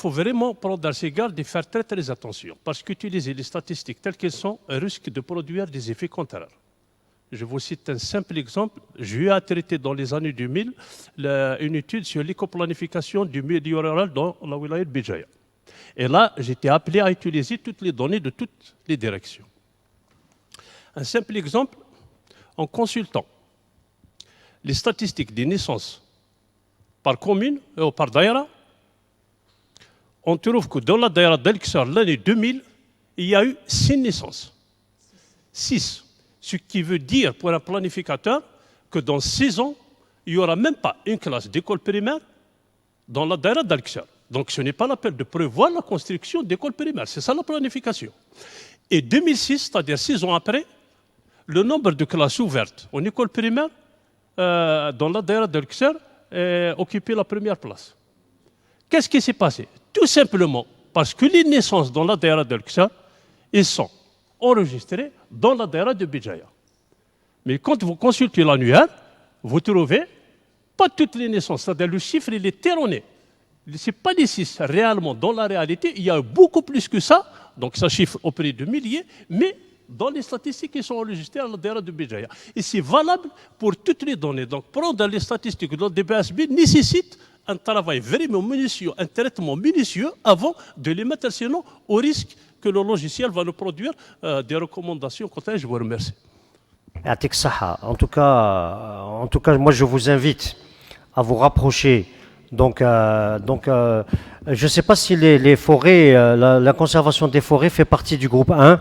faut vraiment prendre à ses gardes et faire très très attention, parce qu'utiliser les statistiques telles qu'elles sont risque de produire des effets contraires. Je vous cite un simple exemple. J'ai eu à traiter dans les années 2000 une étude sur l'écoplanification du milieu rural dans la wilaya de Béjaïa. Et là, j'étais appelé à utiliser toutes les données de toutes les directions. Un simple exemple, en consultant les statistiques des naissances par commune ou par daïra, on trouve que dans la daïra d'El-Ksar, l'année 2000, il y a eu 6 naissances. 6. Ce qui veut dire pour un planificateur que dans 6 ans, il n'y aura même pas une classe d'école primaire dans la daïra d'El-Ksar. Donc ce n'est pas la peine de prévoir la construction d'écoles primaires. C'est ça la planification. Et 2006, c'est-à-dire 6 ans après, le nombre de classes ouvertes en école primaire dans la daïra d'El-Ksar occupait la première place. Qu'est-ce qui s'est passé? Tout simplement parce que les naissances dans la daïra d'El-Ksar, elles sont enregistrées dans la daïra de Béjaïa. Mais quand vous consultez l'annuaire, vous trouvez pas toutes les naissances. C'est-à-dire le chiffre, il est erroné. Ce n'est pas les 6. Réellement, dans la réalité, il y a beaucoup plus que ça. Donc ça chiffre auprès de milliers, mais dans les statistiques qui sont enregistrées à la daïra de Béjaïa. Et c'est valable pour toutes les données. Donc prendre les statistiques de DBSB nécessite un travail vraiment minutieux, un traitement minutieux avant de les mettre sinon au risque que le logiciel va nous produire des recommandations. Je vous remercie. En tout cas, moi je vous invite à vous rapprocher. Donc, je ne sais pas si les forêts, la conservation des forêts fait partie du groupe 1.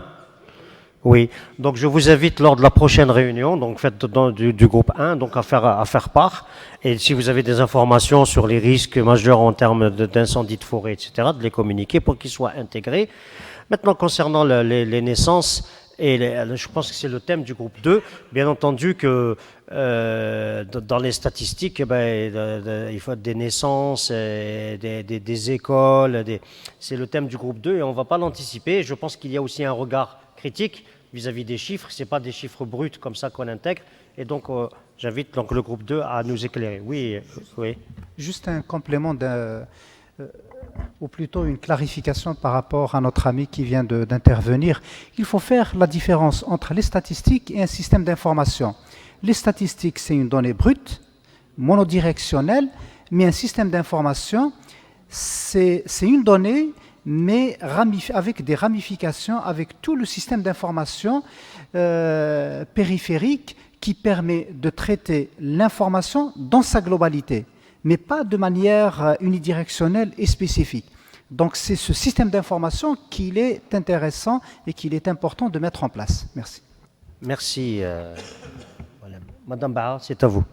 Oui, donc je vous invite lors de la prochaine réunion, donc faites du groupe 1, donc à faire part. Et si vous avez des informations sur les risques majeurs en termes d'incendie de forêt, etc., de les communiquer pour qu'ils soient intégrés. Maintenant, concernant les naissances, je pense que c'est le thème du groupe 2, bien entendu que dans les statistiques, il faut des naissances, des écoles, c'est le thème du groupe 2 et on ne va pas l'anticiper. Je pense qu'il y a aussi un regard critique vis-à-vis des chiffres, ce n'est pas des chiffres bruts comme ça qu'on intègre. Et donc, j'invite donc le groupe 2 à nous éclairer. Oui. Juste un complément, ou plutôt une clarification par rapport à notre ami qui vient d'intervenir. Il faut faire la différence entre les statistiques et un système d'information. Les statistiques, c'est une donnée brute, monodirectionnelle, mais un système d'information, c'est une donnée mais avec des ramifications, avec tout le système d'information périphérique qui permet de traiter l'information dans sa globalité, mais pas de manière unidirectionnelle et spécifique. Donc c'est ce système d'information qu'il est intéressant et qu'il est important de mettre en place. Merci. Merci. Madame Barra, c'est à vous.